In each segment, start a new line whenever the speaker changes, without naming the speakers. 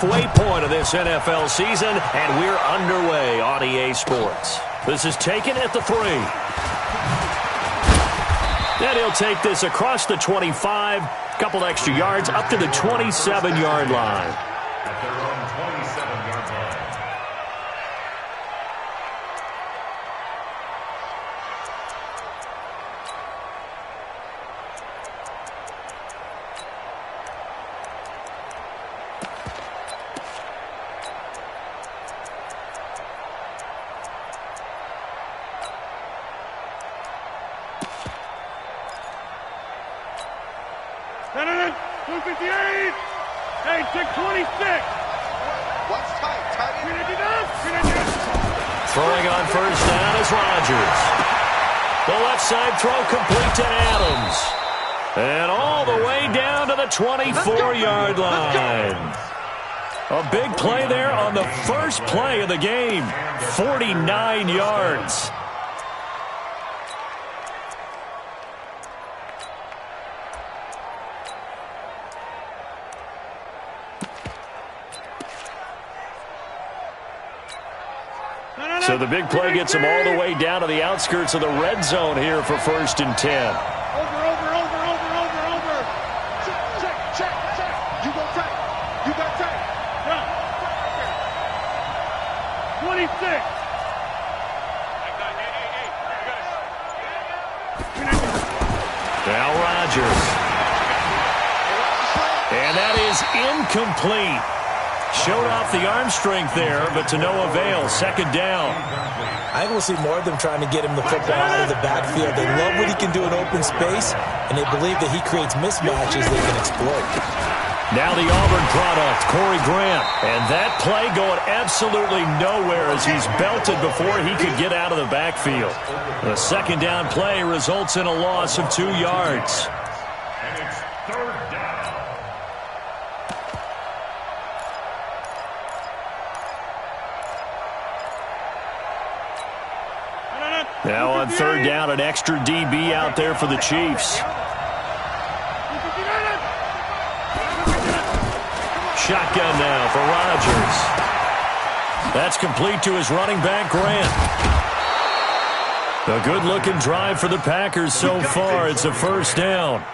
halfway point of this NFL season, and we're underway on EA Sports. This is taken at the 3. And he'll take this across the 25, couple extra yards, up to the 27-yard line.
At their own 27-yard line.
Throwing on first down is Rodgers. The left side throw complete to Adams. And all the way down to the 24-yard line. A big play there on the first play of the game. 49 yards. So the big play gets him all the way down to the outskirts of the red zone here for 1st and 10.
Over. Check. You go tight. You got tight. Run. 26.
Now Rodgers. And that is incomplete. Showed off the arm strength there, but to no avail. 2nd down.
I think we'll see more of them trying to get him the football out of the backfield. They love what he can do in open space, and they believe that he creates mismatches they can exploit.
Now the Auburn product, Corey Grant. And that play going absolutely nowhere as he's belted before he could get out of the backfield. The 2nd down play results in a loss of 2 yards.
And it's 3rd down.
Now on 3rd down, an extra DB out there for the Chiefs. Shotgun now for Rodgers. That's complete to his running back, Grant. A good-looking drive for the Packers so far. It's a 1st down.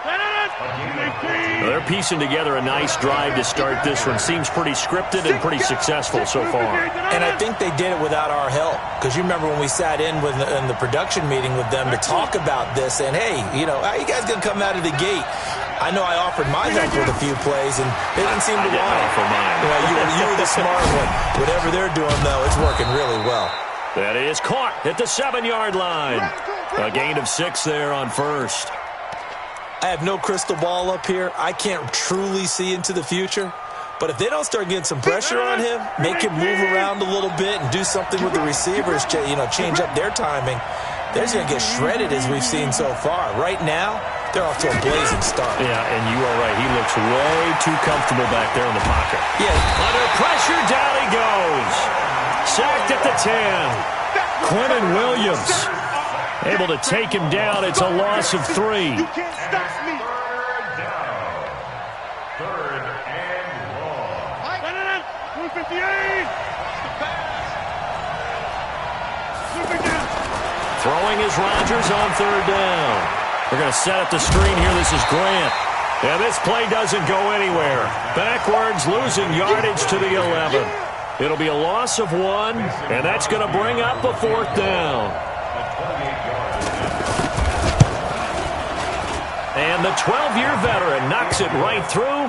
They're piecing together a nice drive to start this one. Seems pretty scripted and pretty successful so far.
And I think they did it without our help. Because you remember when we sat in the production meeting with them to talk about this, and hey, how you guys going to come out of the gate? I know I offered my help with a few plays, and they didn't seem to want it. You were the smart one. Whatever they're doing, though, it's working really well.
That is caught at the 7-yard line. A gain of 6 there on 1st.
I have no crystal ball up here. I can't truly see into the future. But if they don't start getting some pressure on him, make him move around a little bit and do something with the receivers, change up their timing, they're just going to get shredded as we've seen so far. Right now, they're off to a blazing start.
Yeah, and you are right. He looks way too comfortable back there in the pocket.
Yeah.
Under pressure, down he goes. Sacked at the 10. Quentin Williams able to take him down. It's a loss of 3.
You can't stop me.
3rd down. 3rd and long.
158.
Throwing is Rodgers on 3rd down. We're going to set up the screen here. This is Grant. Yeah, this play doesn't go anywhere. Backwards, losing yardage to the 11. It'll be a loss of 1, and that's going to bring up a 4th down. And the 12-year veteran knocks it right through.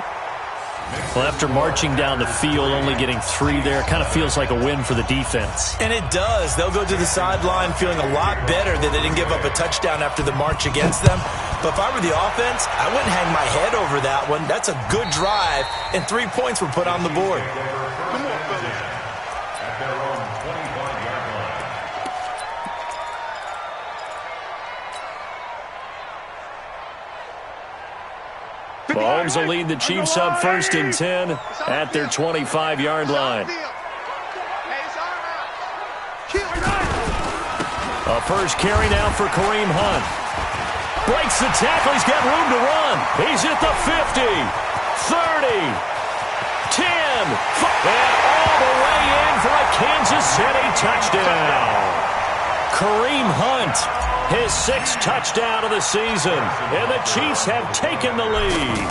Well, after marching down the field, only getting 3 there, kind of feels like a win for the defense.
And it does. They'll go to the sideline feeling a lot better that they didn't give up a touchdown after the march against them. But if I were the offense, I wouldn't hang my head over that one. That's a good drive, and 3 points were put on the board.
Come on, fellas.
At their own 25-yard line.
Mahomes will lead the Chiefs up 1st and 10 at their 25-yard line. A first carry now for Kareem Hunt. Breaks the tackle. He's got room to run. He's at the 50, 30, 10. And all the way in for a Kansas City touchdown. Kareem Hunt, his 6th touchdown of the season. And the Chiefs have taken the lead.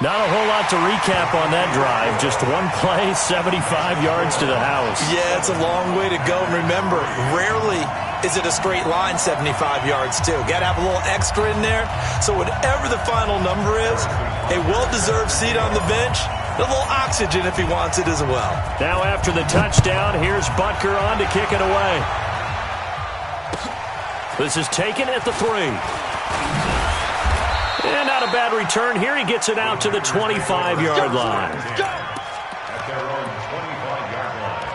Not a whole lot to recap on that drive. Just one play, 75 yards to the house.
Yeah, it's a long way to go. Remember, rarely is it a straight line 75 yards, too. Got to have a little extra in there. So whatever the final number is, a well-deserved seat on the bench, a little oxygen if he wants it as well.
Now after the touchdown, here's Butker on to kick it away. This is taken at the 3. And not a bad return here. He gets it out to the 25-yard line.
At their own 25-yard line.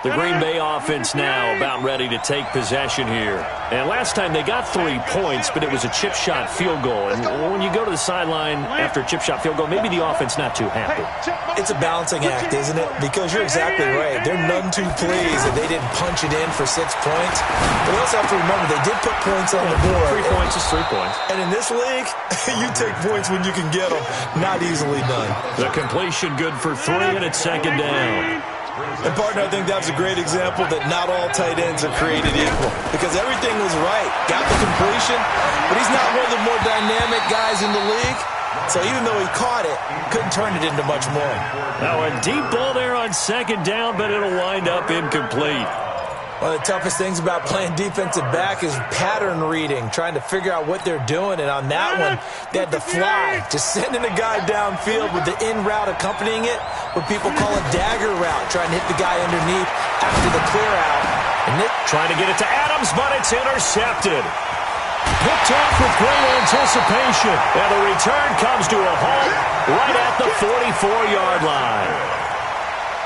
The Green Bay offense now about ready to take possession here. And last time they got 3 points, but it was a chip shot field goal. And when you go to the sideline after a chip shot field goal, maybe the offense not too happy.
It's a balancing act, isn't it? Because you're exactly right. They're none too pleased that they didn't punch it in for 6 points. But we also have to remember they did put points on the board.
3 points is 3 points.
And in this league, you take points when you can get them. Not easily done.
The completion good for 3, and it's 2nd down.
And, partner, I think that was a great example that not all tight ends are created equal. Because everything was right. Got the completion, but he's not one of the more dynamic guys in the league. So even though he caught it, couldn't turn it into much more.
Now a deep ball there on 2nd down, but it'll wind up incomplete.
One of the toughest things about playing defensive back is pattern reading, trying to figure out what they're doing. And on that one, they had to fly, just sending a guy downfield with the in route accompanying it, what people call a dagger route, trying to hit the guy underneath after the clear out. And Nick
trying to get it to Adams, but it's intercepted. Picked off with great anticipation. And the return comes to a halt right at the 44-yard line.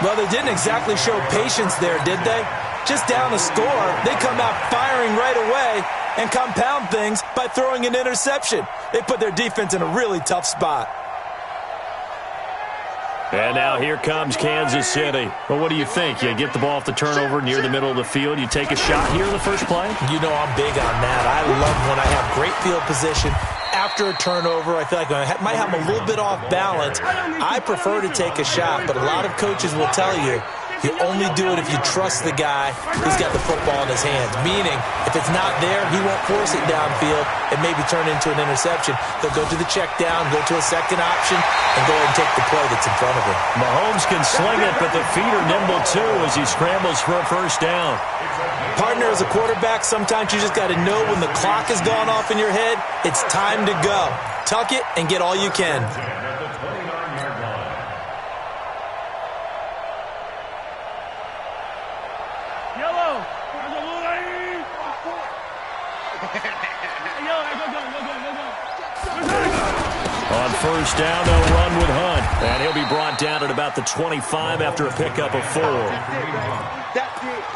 Well, they didn't exactly show patience there, did they? Just down a score, they come out firing right away and compound things by throwing an interception. They put their defense in a really tough spot.
And now here comes Kansas City. Well, what do you think? You get the ball off the turnover near the middle of the field. You take a shot here in the first play?
You know I'm big on that. I love when I have great field position. After a turnover, I feel like I might have a little bit off balance. I prefer to take a shot, but a lot of coaches will tell you only do it if you trust the guy who's got the football in his hands. Meaning, if it's not there, he won't force it downfield and maybe turn into an interception. He'll go to the check down, go to a second option, and go ahead and take the play that's in front of him.
Mahomes can sling it, but the feet are nimble too as he scrambles for a first down.
Partner, as a quarterback, sometimes you just got to know when the clock has gone off in your head, it's time to go. Tuck it and get all you can.
On first down, they'll run with Hunt. And he'll be brought down at about the 25 after a pickup of 4.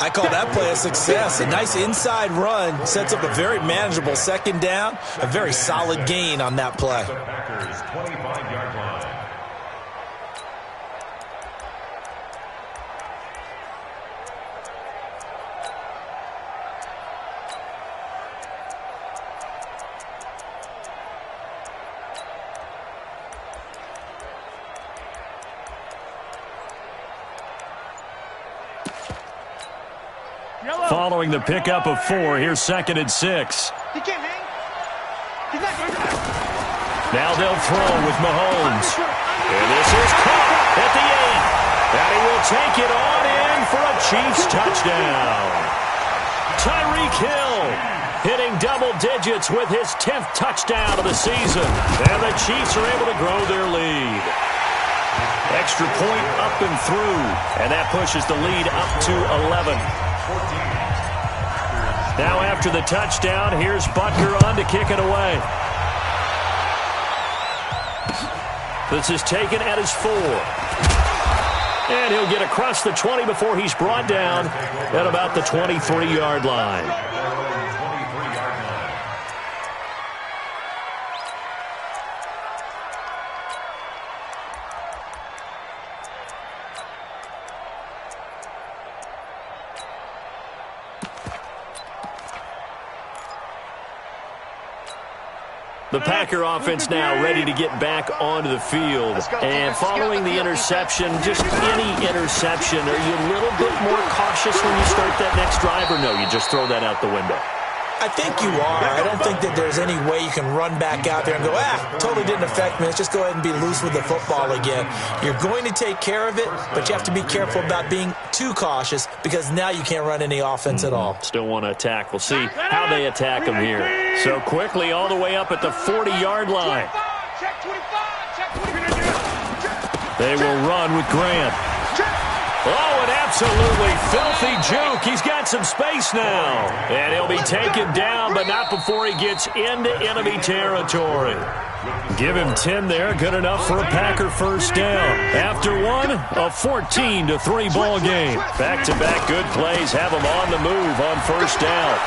I call that play a success. A nice inside run sets up a very manageable 2nd down. A very solid gain on that play.
Packers 25-yard line.
Following the pickup of 4, here's 2nd and 6.
He can't hang. He's not going to.
Now they'll throw with Mahomes. And this is caught at the 8. And he will take it on in for a Chiefs touchdown. Tyreek Hill hitting double digits with his 10th touchdown of the season. And the Chiefs are able to grow their lead. Extra point up and through. And that pushes the lead up to 11. Now after the touchdown, here's Butker on to kick it away. This is taken at his 4. And he'll get across the 20 before he's brought down at about the 23-yard line. The Packer offense now ready to get back onto the field. And following the interception, just any interception, are you a little bit more cautious when you start that next drive, or no, you just throw that out the window?
I think you are. I don't think that there's any way you can run back out there and go, totally didn't affect me. Let's just go ahead and be loose with the football again. You're going to take care of it, but you have to be careful about being too cautious because now you can't run any offense at all.
Still want to attack. We'll see how they attack them here. So quickly all the way up at the 40-yard line. They will run with Grant. Oh, an absolutely filthy juke. He's got some space now. And he'll be taken down, but not before he gets into enemy territory. Give him 10 there. Good enough for a Packer first down. After one, a 14-3 ball game. Back-to-back good plays have him on the move on first down.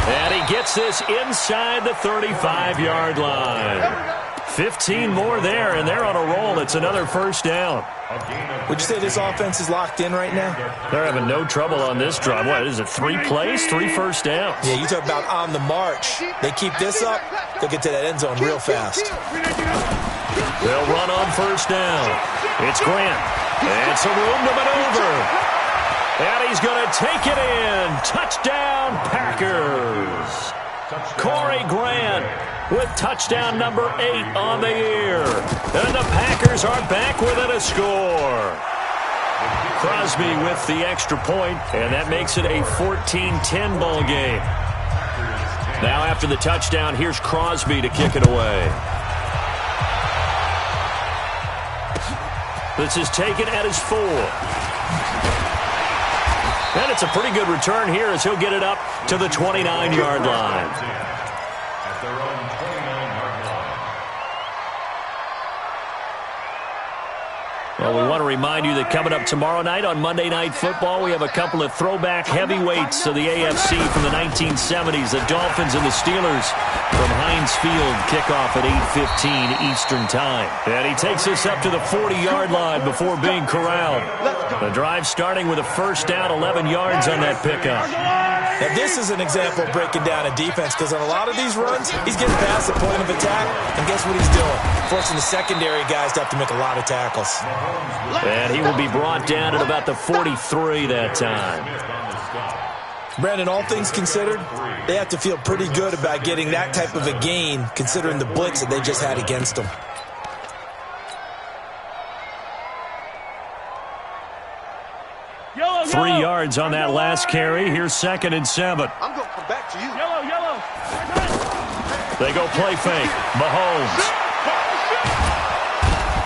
And he gets this inside the 35-yard line. 15 more there, and they're on a roll. It's another first down.
Would you say this offense is locked in right now?
They're having no trouble on this drive. What is it, 3 plays, 3 first downs?
Yeah, you talk about on the march. They keep this up, they'll get to that end zone real fast.
They'll run on first down. It's Grant. And some room to maneuver. And he's going to take it in. Touchdown, Packers. Corey Grant with touchdown number 8 on the year. And the Packers are back within a score. Crosby with the extra point, and that makes it a 14-10 ball game. Now after the touchdown, here's Crosby to kick it away. This is taken at his 4. And it's a pretty good return here as he'll get it up to the 29-yard line.
At their own 29-yard line.
Well, we want to remind you that coming up tomorrow night on Monday Night Football, we have a couple of throwback heavyweights of the AFC from the 1970s, the Dolphins and the Steelers from Heinz Field, kickoff at 8:15 Eastern Time. And he takes us up to the 40-yard line before being corralled. The drive starting with a first down, 11 yards on that pickup.
Now, this is an example of breaking down a defense because on a lot of these runs, he's getting past the point of attack, and guess what he's doing? Forcing the secondary guys to have to make a lot of tackles.
And he will be brought down at about the 43 that time.
Brandon, all things considered, they have to feel pretty good about getting that type of a gain considering the blitz that they just had against them.
Yellow,
3 yards on that last carry. Here's 2nd and 7.
I'm going to come back to you. Yellow.
They go play fake. Mahomes.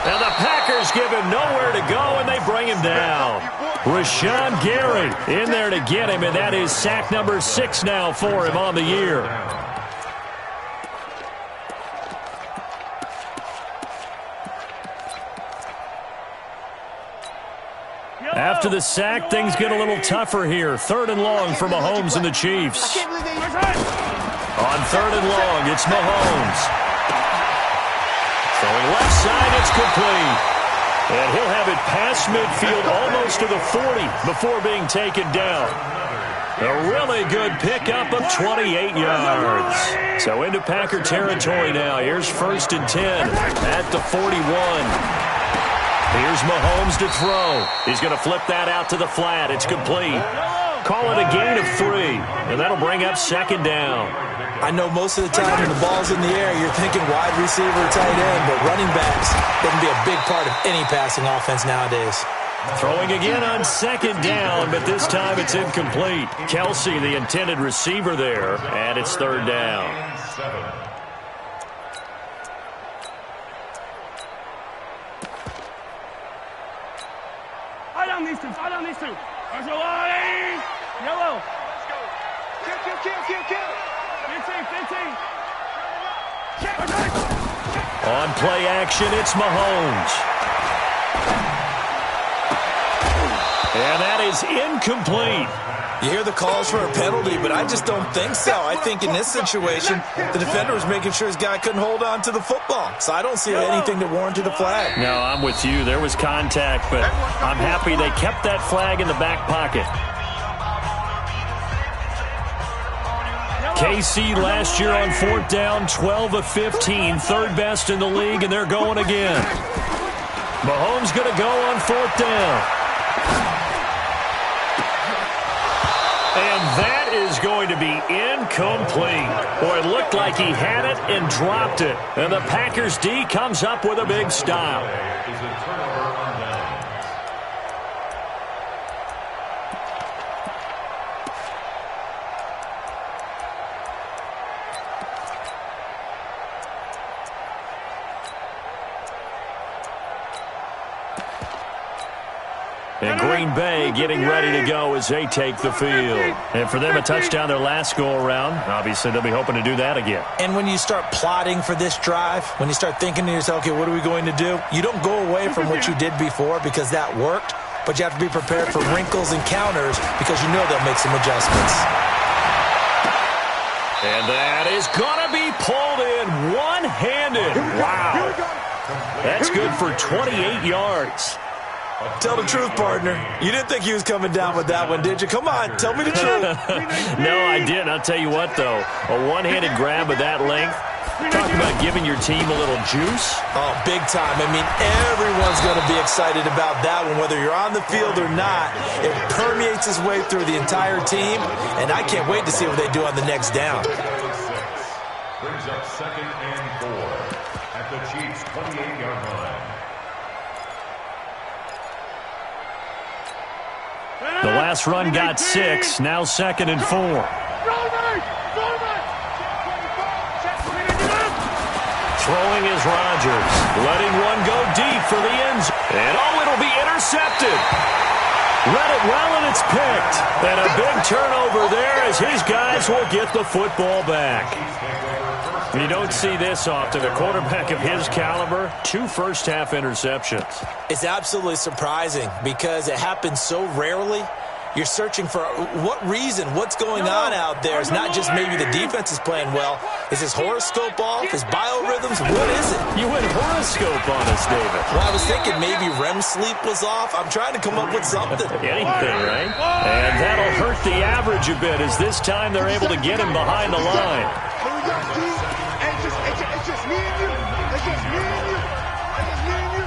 Now the Packers give him nowhere to go, and they bring him down. Rashawn Gary in there to get him, and that is sack number 6 now for him on the year. After the sack, things get a little tougher here. 3rd and long for Mahomes and the Chiefs. On 3rd and long, it's Mahomes. Throwing left side, it's complete. And he'll have it past midfield almost to the 40 before being taken down. A really good pickup of 28 yards. So into Packer territory now. Here's 1st and 10 at the 41. Here's Mahomes to throw. He's going to flip that out to the flat. It's complete. Call it a gain of 3, and that'll bring up 2nd down.
I know most of the time when the ball's in the air, you're thinking wide receiver, tight end, but running backs, they can be a big part of any passing offense nowadays.
Throwing again on 2nd down, but this time it's incomplete. Kelsey, the intended receiver there, and it's 3rd down.
I don't need to. There's a line. Yellow. Let's go. Kill. 15.
On play action, it's Mahomes. And that is incomplete.
You hear the calls for a penalty, but I just don't think so. I think in this situation, the defender was making sure his guy couldn't hold on to the football. So I don't see anything to warrant the flag.
No, I'm with you. There was contact, but I'm happy they kept that flag in the back pocket. KC last year on fourth down, 12 of 15, third best in the league, and they're going again. Mahomes going to go on fourth down. And that is going to be incomplete. Boy, it looked like he had it and dropped it. And the Packers D comes up with a big stop. And Green Bay getting ready to go as they take the field. And for them, a touchdown their last go-around. Obviously, they'll be hoping to do that again.
And when you start plotting for this drive, when you start thinking to yourself, okay, what are we going to do? You don't go away from what you did before because that worked, but you have to be prepared for wrinkles and counters because you know they'll make some adjustments.
And that is going to be pulled in one-handed. Wow. That's good for 28 yards.
Tell the truth, partner. You didn't think he was coming down with that one, did you? Come on, tell me the truth.
No, I didn't. I'll tell you what, though. A one-handed grab of that length. Talk about giving your team a little juice.
Oh, big time. I mean, everyone's going to be excited about that one, whether you're on the field or not. It permeates its way through the entire team, and I can't wait to see what they do on the next down.
Brings up 2nd and 4 at the Chiefs' 28-yard line.
The last run got 6, now 2nd and 4. Throwing is Rodgers, letting one go deep for the end zone. And it'll be intercepted. Read it well, and it's picked. And a big turnover there as his guys will get the football back. You don't see this often. A quarterback of his caliber, 2 first-half interceptions.
It's absolutely surprising because it happens so rarely. You're searching for what reason, what's going on out there. It's not just maybe the defense is playing well. Is his horoscope off? His biorhythms? What is it?
You went horoscope on us, David.
Well, I was thinking maybe REM sleep was off. I'm trying to come up with something.
Anything, right? And that'll hurt the average a bit as this time they're able to get him behind the line.
It's just me and you. It's just me and you. It's just me and you.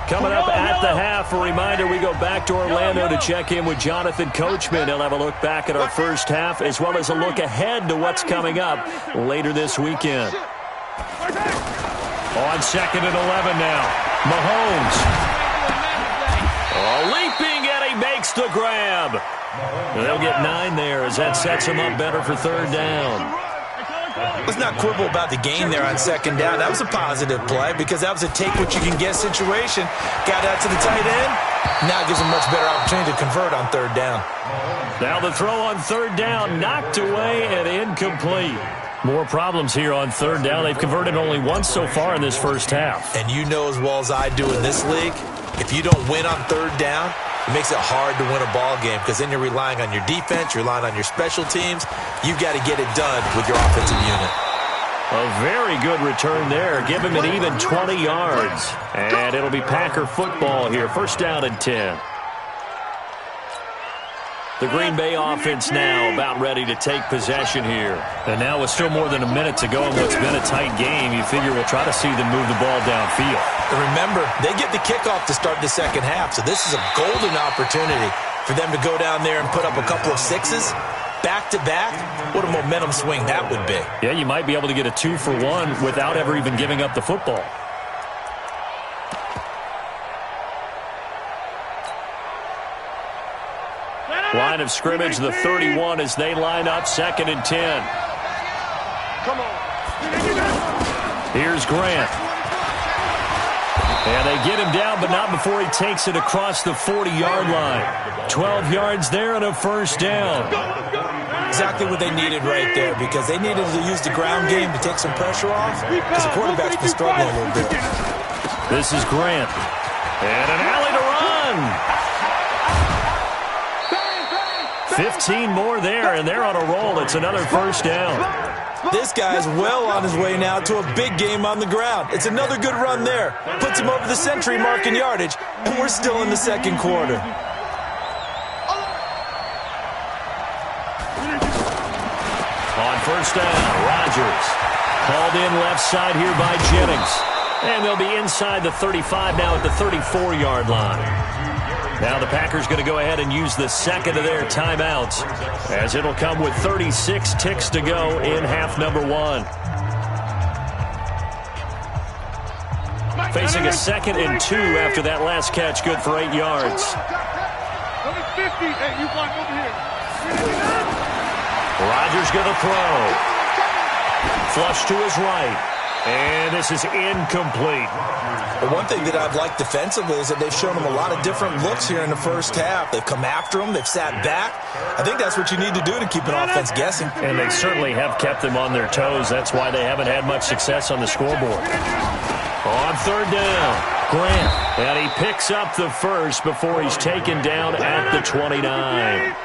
Coming up at the half, a reminder, we go back to Orlando to check in with Jonathan Coachman. He'll have a look back at our first half as well as a look ahead to what's coming up later this weekend. On 2nd and 11 now, Mahomes. Leaping, and he makes the grab. They'll get 9 there as that sets him up better for 3rd down.
Let's not quibble about the gain there on 2nd down. That was a positive play because that was a take-what-you-can-get situation. Got out to the tight end. Now it gives him a much better opportunity to convert on 3rd down.
Now the throw on 3rd down, knocked away and incomplete. More problems here on 3rd down. They've converted only once so far in this first half.
And you know as well as I do in this league, if you don't win on 3rd down, it makes it hard to win a ball game because then you're relying on your defense, you're relying on your special teams. You've got to get it done with your offensive unit.
A very good return there. Give him an even 20 yards. And it'll be Packer football here. 1st down and 10. The Green Bay offense now about ready to take possession here. And now with still more than a minute to go in what's been a tight game, you figure we'll try to see them move the ball downfield.
And remember, they get the kickoff to start the 2nd half, so this is a golden opportunity for them to go down there and put up a couple of 6s back-to-back. What a momentum swing that would be.
Yeah, you might be able to get a 2-for-1 without ever even giving up the football. Line of scrimmage, the 31 as they line up, 2nd and 10.
Come on.
Here's Grant. And they get him down, but not before he takes it across the 40-yard line. 12 yards there and a 1st down.
Exactly what they needed right there because they needed to use the ground game to take some pressure off because the quarterback's been struggling a little bit.
This is Grant. And an alley to run. 15 more there, and they're on a roll. It's another first down.
This guy's well on his way now to a big game on the ground. It's another good run there. Puts him over the century mark in yardage, and we're still in the second quarter.
On first down, Rodgers. Called in left side here by Jennings. And they'll be inside the 35 now at the 34-yard line. Now the Packers going to go ahead and use the second of their timeouts, as it'll come with 36 ticks to go in half number one. Facing a 2nd and 2 after that last catch, good for 8 yards. Rodgers going to throw. Flush to his right. And this is incomplete.
The one thing that I've liked defensively is that they've shown him a lot of different looks here in the first half. They've come after him. They've sat back. I think that's what you need to do to keep an offense guessing.
And they certainly have kept them on their toes. That's why they haven't had much success on the scoreboard. On third down, Grant. And he picks up the first before he's taken down at the 29.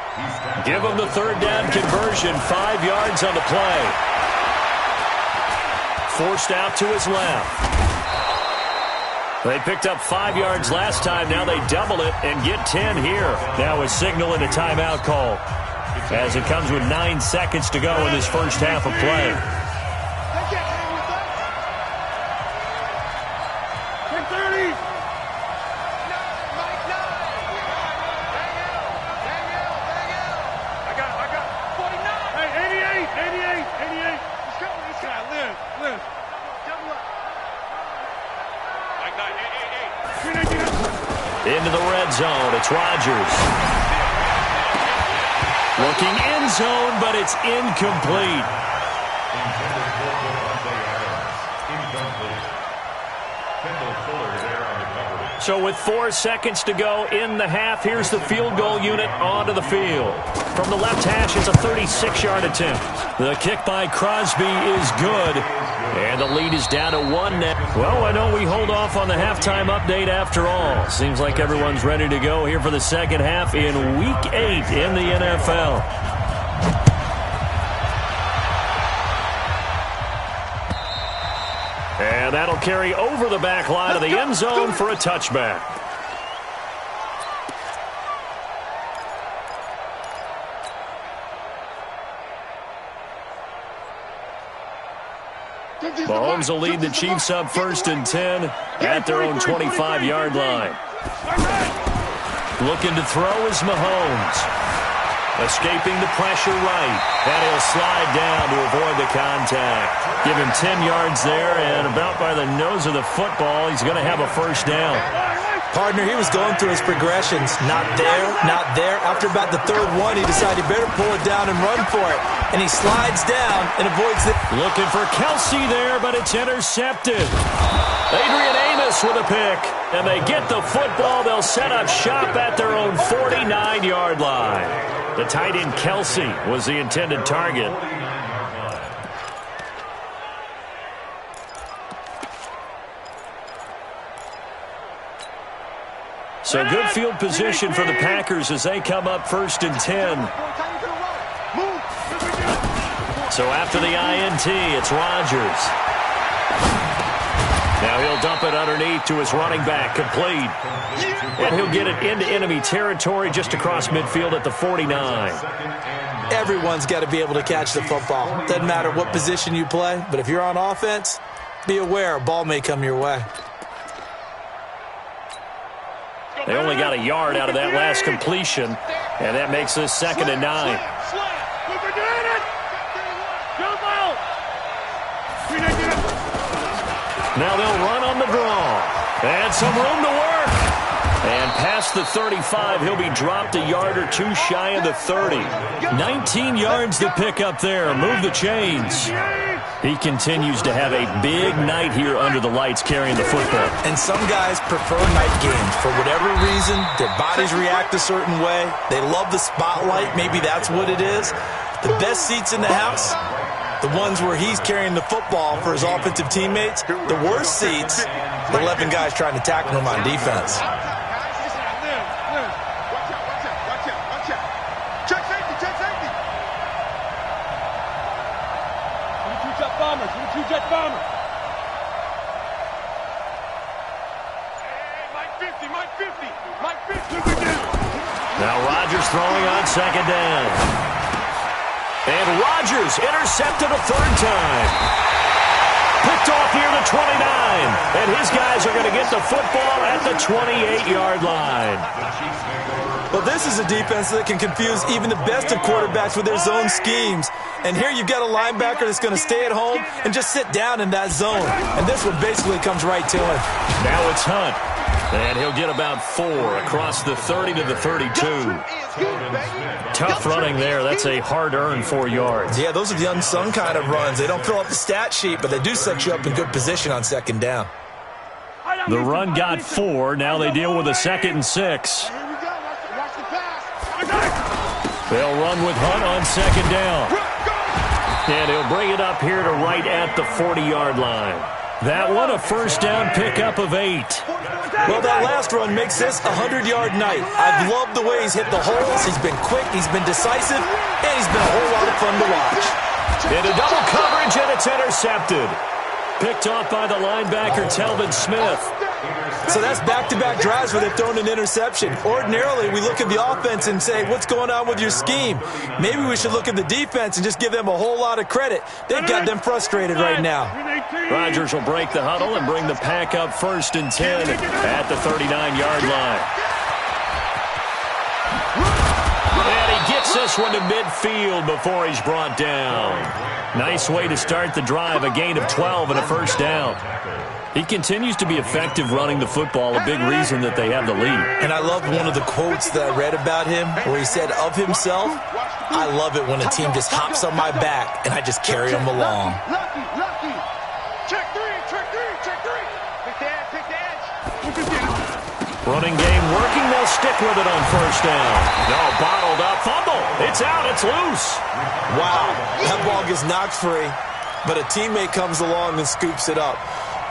Give him the third down conversion. 5 yards on the play. Forced out to his left. They picked up 5 yards last time. Now they double it and get 10 here. Now a signal and a timeout call, as it comes with 9 seconds to go in this first half of play. Into the red zone, it's Rodgers. Looking end zone, but it's incomplete. So with 4 seconds to go in the half, here's the field goal unit onto the field. From the left hash, it's a 36-yard attempt. The kick by Crosby is good. And the lead is down to 1 now. Well, why don't we hold off on the halftime update after all? Seems like everyone's ready to go here for the second half in Week 8 in the NFL. And that'll carry over the back line of the end zone for a touchback. Mahomes will lead the Chiefs up 1st and 10 at their own 25-yard line. Looking to throw is Mahomes. Escaping the pressure right. And he'll slide down to avoid the contact. Give him 10 yards there, and about by the nose of the football, he's going to have a first down.
Partner, he was going through his progressions. Not there, not there. After about the third one, he decided he better pull it down and run for it. And he slides down and avoids it.
Looking for Kelsey there, but it's intercepted. Adrian Amos with a pick. And they get the football. They'll set up shop at their own 49-yard line. The tight end Kelsey was the intended target. So good field position for the Packers as they come up 1st and 10. So after the INT, it's Rodgers. Now he'll dump it underneath to his running back, complete. And he'll get it into enemy territory just across midfield at the 49.
Everyone's got to be able to catch the football. Doesn't matter what position you play, but if you're on offense, be aware a ball may come your way.
They only got a yard out of that last completion, and that makes this 2nd and 9. Now they'll run on the draw. And some room to work. And past the 35, he'll be dropped a yard or two shy of the 30. 19 yards to pick up there. Move the chains. He continues to have a big night here under the lights carrying the football.
And some guys prefer night games. For whatever reason, their bodies react a certain way. They love the spotlight. Maybe that's what it is. The best seats in the house, the ones where he's carrying the football for his offensive teammates. The worst seats, the 11 guys trying to tackle him on defense.
Now Rodgers throwing on second down. And Rodgers intercepted a third time. Picked off near the 29. And his guys are going to get the football at the 28-yard line.
Well, this is a defense that can confuse even the best of quarterbacks with their zone schemes. And here you've got a linebacker that's going to stay at home and just sit down in that zone. And this one basically comes right to him.
Now it's Hunt. And he'll get about 4 across the 30 to the 32. Tough running there. That's a hard-earned 4 yards.
Yeah, those are the unsung kind of runs. They don't fill up the stat sheet, but they do set you up in good position on second down.
The run got 4. Now they deal with a 2nd and 6. They'll run with Hunt on second down. And he'll bring it up here to right at the 40-yard line. That one a first down pickup of 8.
Well, that last run makes this a 100-yard night. I've loved the way he's hit the holes. He's been quick, he's been decisive, and he's been a whole lot of fun to watch.
Into double coverage, and it's intercepted. Picked off by the linebacker, Telvin Smith.
So that's back-to-back drives where they've thrown an interception. Ordinarily, we look at the offense and say, what's going on with your scheme? Maybe we should look at the defense and just give them a whole lot of credit. They've got them frustrated right now.
Rodgers will break the huddle and bring the pack up 1st and 10 at the 39-yard line. And he gets this one to midfield before he's brought down. Nice way to start the drive, a gain of 12 and a first down. He continues to be effective running the football, a big reason that they have the lead.
And I loved one of the quotes that I read about him where he said of himself, I love it when a team just hops on my back and I just carry them along.
Running game working, they'll stick with it on first down. No, bottled up, fumble. It's out, it's loose.
Wow, that ball gets knocked free, but a teammate comes along and scoops it up.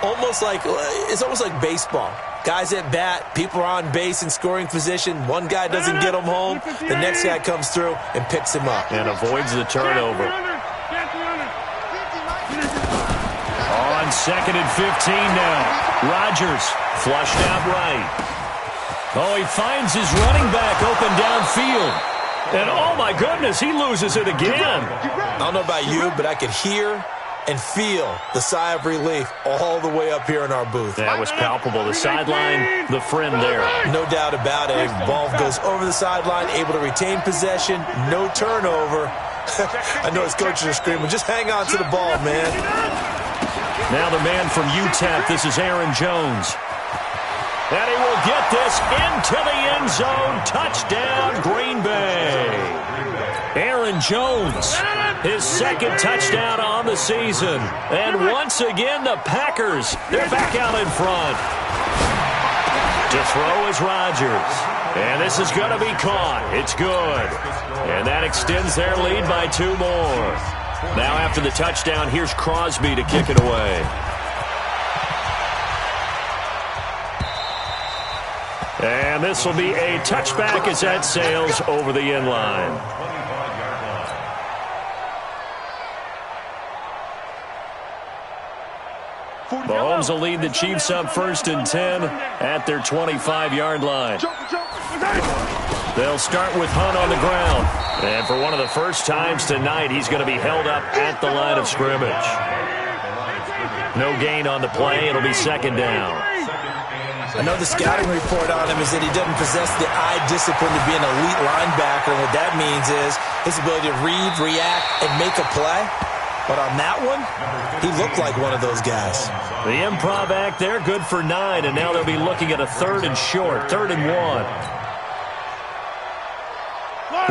It's almost like baseball. Guys at bat, people are on base in scoring position. One guy doesn't get him home. The next guy comes through and picks him up.
And avoids the turnover. On 2nd and 15 now. Rodgers flushed out right. Oh, he finds his running back open downfield. And oh my goodness, he loses it again.
I don't know about you, but I could hear and feel the sigh of relief all the way up here in our booth.
That was palpable. The sideline, the friend there.
No doubt about it. Ball goes over the sideline, able to retain possession, no turnover. I know his coaches are screaming, just hang on to the ball, man.
Now the man from UTEP, this is Aaron Jones. And he will get this into the end zone. Touchdown, Green Bay. Aaron Jones, his 2nd touchdown on the season. And once again, the Packers, they're back out in front. To throw is Rodgers. And this is going to be caught. It's good. And that extends their lead by 2 more. Now after the touchdown, here's Crosby to kick it away. And this will be a touchback as that sails over the end line. Mahomes will lead the Chiefs up 1st and 10 at their 25-yard line. They'll start with Hunt on the ground. And for one of the first times tonight, he's going to be held up at the line of scrimmage. No gain on the play. It'll be 2nd down.
I know the scouting report on him is that he doesn't possess the eye discipline to be an elite linebacker. And what that means is his ability to read, react, and make a play. But on that one, he looked like one of those guys.
The improv act there, good for 9. And now they'll be looking at a 3rd and short, 3rd and 1.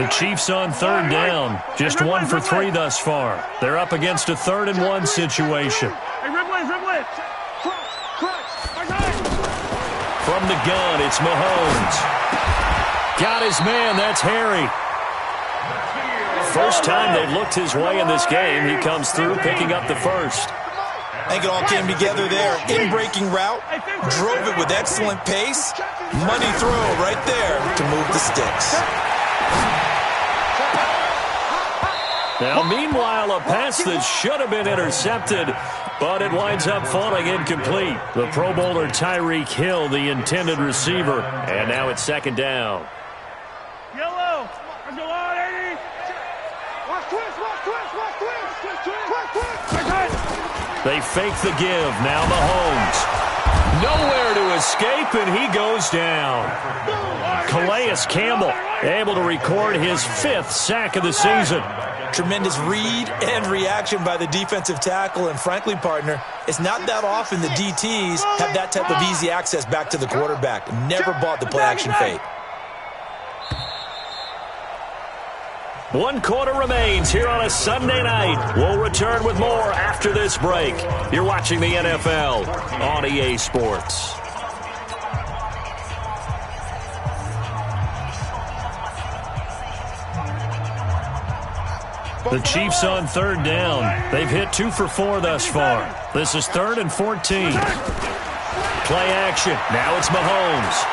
The Chiefs on 3rd down. Just 1 for 3 thus far. They're up against a 3rd and 1 situation. From the gun, it's Mahomes. Got his man, that's Harry. First time they've looked his way in this game. He comes through picking up the first.
I think it all came together there. In-breaking route, drove it with excellent pace. Money throw right there to move the sticks.
Now, meanwhile, a pass that should have been intercepted, but it winds up falling incomplete. The Pro Bowler Tyreek Hill, the intended receiver, and now it's second down.
Yellow. Let's go on, 80. Watch twist.
They fake the give. Now Mahomes. Nowhere to escape, and he goes down. Calais Campbell able to record his 5th sack of the season.
Tremendous read and reaction by the defensive tackle, and frankly, partner, it's not that often the DTs have that type of easy access back to the quarterback. Never bought the play-action fake.
1 quarter remains here on a Sunday night. We'll return with more after this break. You're watching the NFL on EA Sports. The Chiefs on 3rd down. They've hit 2 for 4 thus far. This is 3rd and 14. Play action. Now it's Mahomes.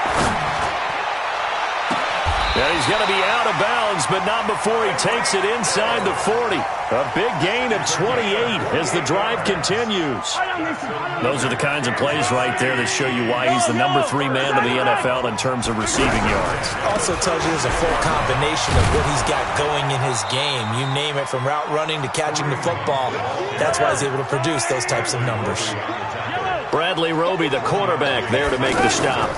And he's going to be out of bounds, but not before he takes it inside the 40. A big gain of 28 as the drive continues. Those are the kinds of plays right there that show you why he's the number 3 man in the NFL in terms of receiving yards.
Also tells you there's a full combination of what he's got going in his game. You name it, from route running to catching the football. That's why he's able to produce those types of numbers.
Bradley Roby, the quarterback, there to make the stop.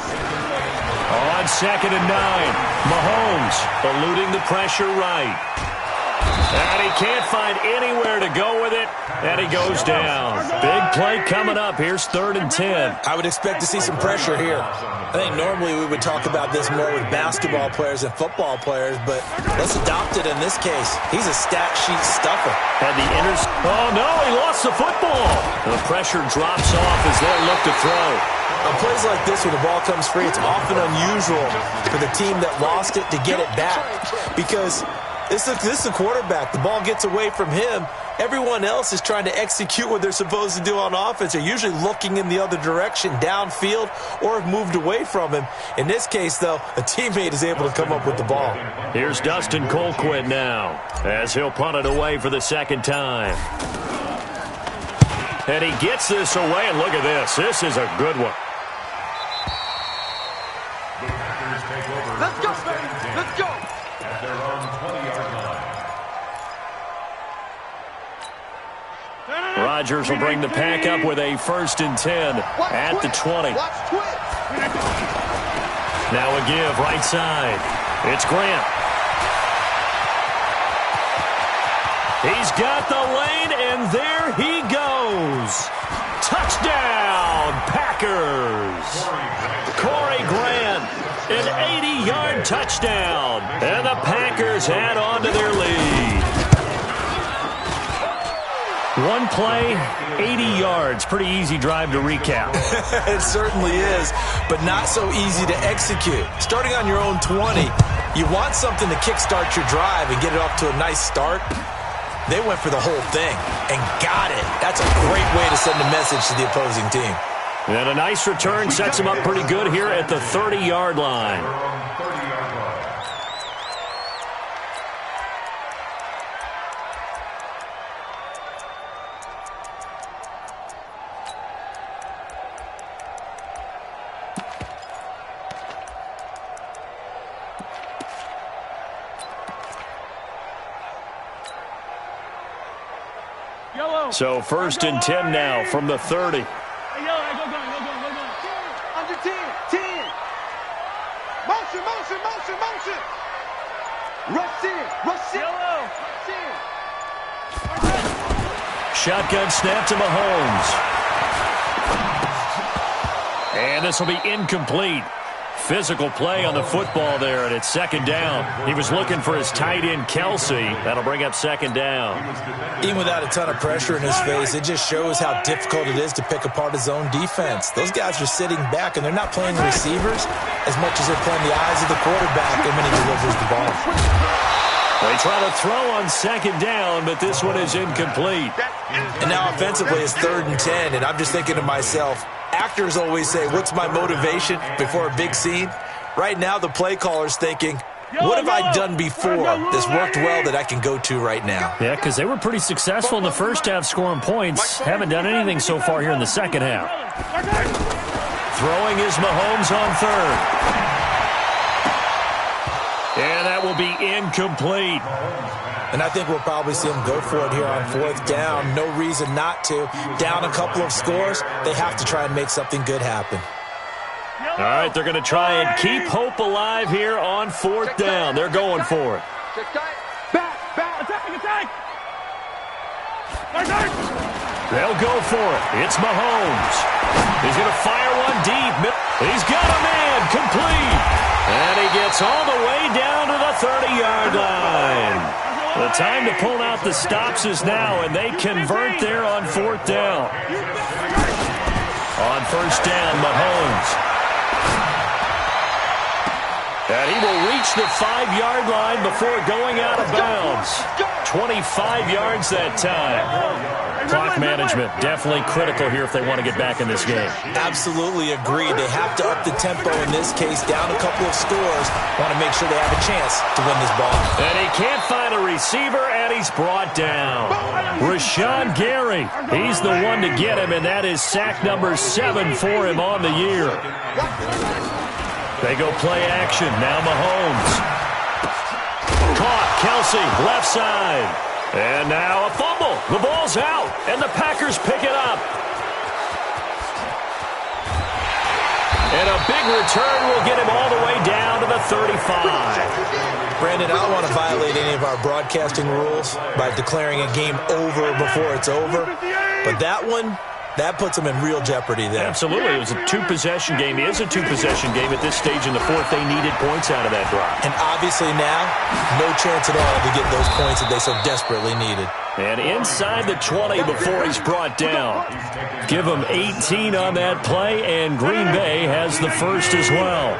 On 2nd and 9, Mahomes eluding the pressure right. And he can't find anywhere to go with it, and he goes down. Big play coming up. Here's 3rd and 10.
I would expect to see some pressure here. I think normally we would talk about this more with basketball players and football players, but let's adopt it in this case. He's a stat sheet stuffer.
And the oh, no, he lost the football. The pressure drops off as they look to throw.
On plays like this where the ball comes free, it's often unusual for the team that lost it to get it back, because this is the quarterback. The ball gets away from him. Everyone else is trying to execute what they're supposed to do on offense. They're usually looking in the other direction, downfield, or have moved away from him. In this case, though, a teammate is able to come up with the ball.
Here's Dustin Colquitt now, as he'll punt it away for the 2nd time. And he gets this away, and look at this. This is a good one.
Let's go, baby. Let's go. At their own 20-yard line.
Rodgers will bring the pack up with a 1st and 10 at the 20. Now a give right side. It's Grant. He's got the lane, and there he goes. Touchdown, Packers. Corey Grant, an 80-yard touchdown. And the Packers add on to their lead. One play, 80 yards. Pretty easy drive to recap.
It certainly is, but not so easy to execute. Starting on your own 20, you want something to kickstart your drive and get it off to a nice start. They went for the whole thing and got it. That's a great way to send a message to the opposing team.
And a nice return sets him up pretty good here at the 30-yard line. So 1st and 10 now from the 30.
Hey, go. Under 10. Motion. Rush in.
Shotgun snap to Mahomes. And this will be incomplete. Physical play on the football there, and it's 2nd down. He was looking for his tight end, Kelsey. That'll bring up 2nd down.
Even without a ton of pressure in his face, it just shows how difficult it is to pick apart his own defense. Those guys are sitting back, and they're not playing the receivers as much as they're playing the eyes of the quarterback and when he delivers the ball.
They try to throw on 2nd down, but this one is incomplete.
And now offensively it's 3rd and 10, and I'm just thinking to myself, actors always say, what's my motivation before a big scene? Right now the play caller's thinking, What have I done before that's worked well that I can go to right now?
Yeah, because they were pretty successful in the first half scoring points. Haven't done anything so far here in the second half. Throwing is Mahomes on third. And that will be incomplete.
And I think we'll probably see them go for it here on fourth down. No reason not to. Down a couple of scores, they have to try and make something good happen.
All right, they're going to try and keep hope alive here on fourth down. They're going for it.
Attack!
They'll go for it. It's Mahomes. He's going to fire one deep. He's got a man complete. And he gets all the way down to the 30-yard line. The time to pull out the stops is now, and they convert there on fourth down. On first down, Mahomes. And he will reach the 5-yard line before going out of bounds. 25 yards that time. Clock management definitely critical here if they want to get back in this game.
Absolutely agreed. They have to up the tempo in this case, down a couple of scores. Want to make sure they have a chance to win this ball.
And he can't find a receiver, and he's brought down. Rashawn Gary, he's the one to get him, and that is sack number 7 for him on the year. They go play action. Now Mahomes. Caught. Kelsey, left side. And now a fumble. The ball's out, and the Packers pick it up. And a big return will get him all the way down to the 35.
Brandon, I don't want to violate any of our broadcasting rules by declaring a game over before it's over. But that one, that puts them in real jeopardy there.
Absolutely. It was a two-possession game. It is a two-possession game at this stage in the fourth. They needed points out of that drive.
And obviously now, no chance at all to get those points that they so desperately needed.
And inside the 20 before he's brought down. Give him 18 on that play, and Green Bay has the first as well.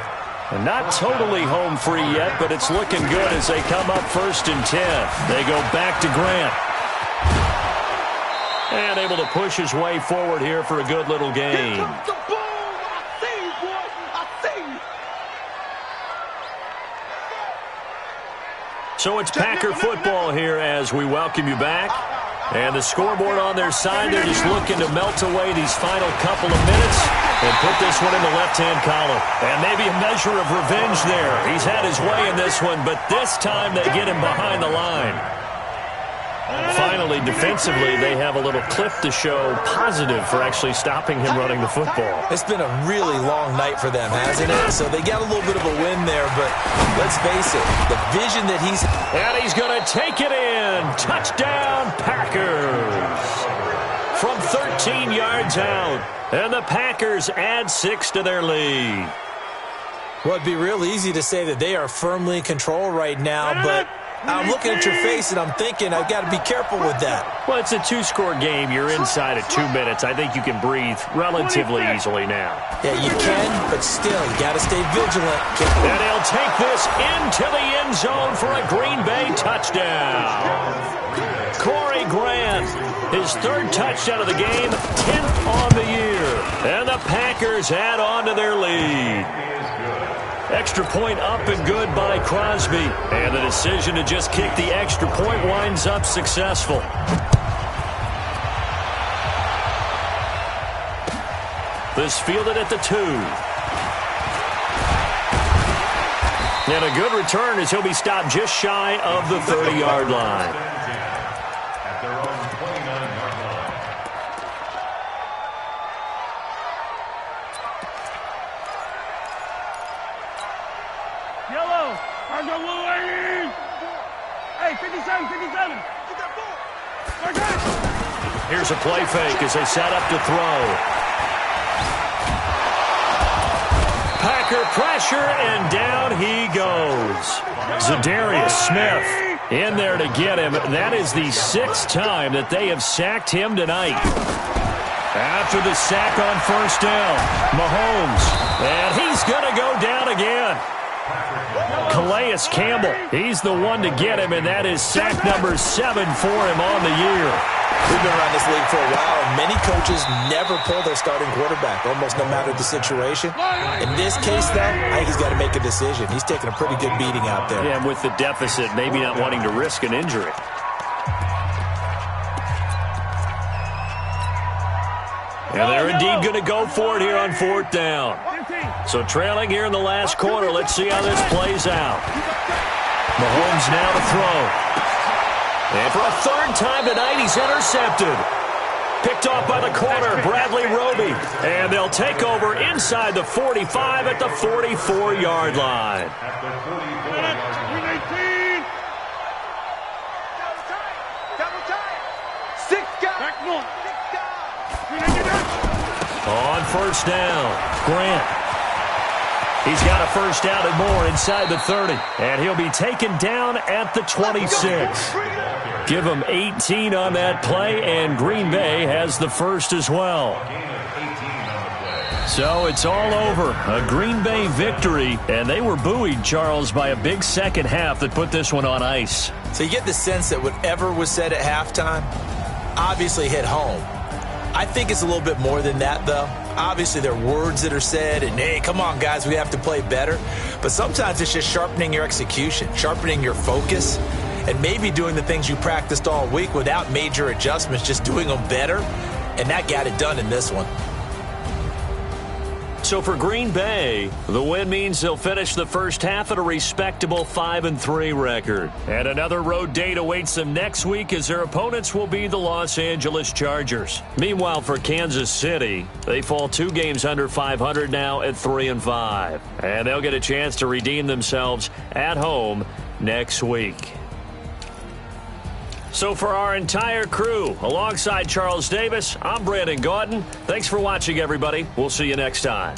And not totally home free yet, but it's looking good as they come up 1st and 10. They go back to Grant. And able to push his way forward here for a good little game. So it's Packer football here as we welcome you back. And the scoreboard on their side, they're just looking to melt away these final couple of minutes and put this one in the left-hand column. And maybe a measure of revenge there. He's had his way in this one, but this time they get him behind the line. Finally, defensively, they have a little clip to show positive for actually stopping him running the football.
It's been a really long night for them, hasn't it? So they got a little bit of a win there, but let's face it, the vision that he's...
And he's going to take it in. Touchdown, Packers. From 13 yards out. And the Packers add 6 to their lead.
Well, it'd be real easy to say that they are firmly in control right now, but... I'm looking at your face, and I'm thinking I've got to be careful with that.
Well, it's a two-score game. You're inside of 2 minutes. I think you can breathe relatively easily now.
Yeah, you can, but still, you got to stay vigilant.
And he'll take this into the end zone for a Green Bay touchdown. Corey Grant, his 3rd touchdown of the game, 10th on the year. And the Packers add on to their lead. Extra point up and good by Crosby. And the decision to just kick the extra point winds up successful. This fielded at the 2. And a good return as he'll be stopped just shy of the 30-yard line.
At their own 29-yard line.
Yellow. Hey, 57.
Here's a play fake as they set up to throw. Packer pressure, and down he goes. Zadarius Smith in there to get him. That is the 6th time that they have sacked him tonight. After the sack on first down, Mahomes, and he's going to go down again. Calais Campbell, he's the one to get him, and that is sack number 7 for him on the year.
We've been around this league for a while, and many coaches never pull their starting quarterback, almost no matter the situation. In this case, though, I think he's got to make a decision. He's taking a pretty good beating out there.
Yeah, and with the deficit, maybe not wanting to risk an injury. And they're indeed going to go for it here on 4th down. So trailing here in the last quarter. Let's see how this plays out. Mahomes now to throw. And for a 3rd time tonight, he's intercepted. Picked off by the corner, Bradley Roby. And they'll take over inside the 45 at the 44-yard line. On 1st down, Grant. He's got a 1st down and more inside the 30. And he'll be taken down at the 26. Give him 18 on that play, and Green Bay has the 1st as well. So it's all over. A Green Bay victory, and they were buoyed, Charles, by a big second half that put this one on ice.
So you get the sense that whatever was said at halftime obviously hit home. I think it's a little bit more than that, though. Obviously, there are words that are said, and, hey, come on, guys, we have to play better. But sometimes it's just sharpening your execution, sharpening your focus, and maybe doing the things you practiced all week without major adjustments, just doing them better. And that got it done in this one.
So for Green Bay, the win means they'll finish the first half at a respectable 5-3 record. And another road date awaits them next week as their opponents will be the Los Angeles Chargers. Meanwhile, for Kansas City, they fall 2 games under 500 now at 3-5. And they'll get a chance to redeem themselves at home next week. So for our entire crew, alongside Charles Davis, I'm Brandon Gaudin. Thanks for watching, everybody. We'll see you next time.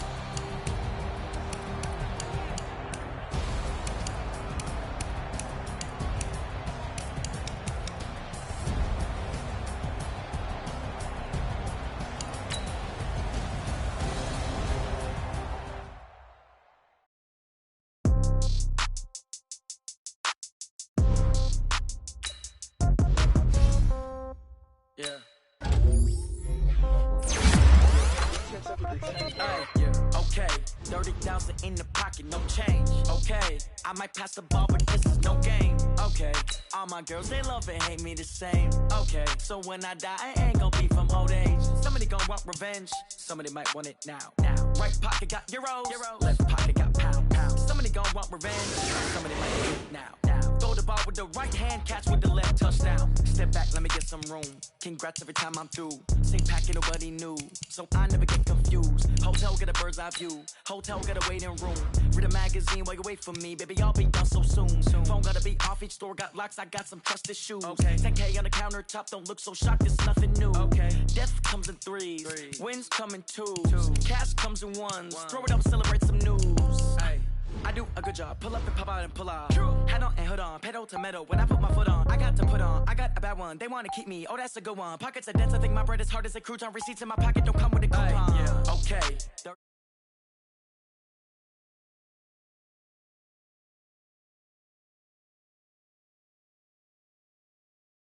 Okay, 30,000 in the pocket, no change. Okay, I might pass the ball, but this is no game. Okay, all my girls, they love and hate me the same. Okay, so when I die, I ain't gonna be from old age. Somebody gonna want revenge, somebody might want it now. Right pocket got euros, left pocket got pound. Somebody gonna want revenge, somebody might want it now. Throw the ball with the right hand, catch with the left, touchdown. Step back, let me get some room. Congrats every time I'm through. Same packet, nobody knew, so I never get confused. Hotel get a bird's eye view. Hotel get a waiting room. Read a magazine while you wait for me, baby. I'll be done so soon. Phone gotta be off. Each store got locks. I got some trusted shoes. Okay. 10K on the countertop. Don't look so shocked. It's nothing new. Okay. Death comes in threes. Wins come in twos. Cash comes in ones. Throw it up, celebrate some news. Ay. I do a good job. Pull up and pop out and pull out. Head on and hood on. Pedal to metal. When I put my foot on, I got to put on. I got a bad one. They want to keep me. Oh, that's a good one. Pockets are dense. I think my bread is hard as a crouton. Receipts in my pocket don't come with a coupon. Okay.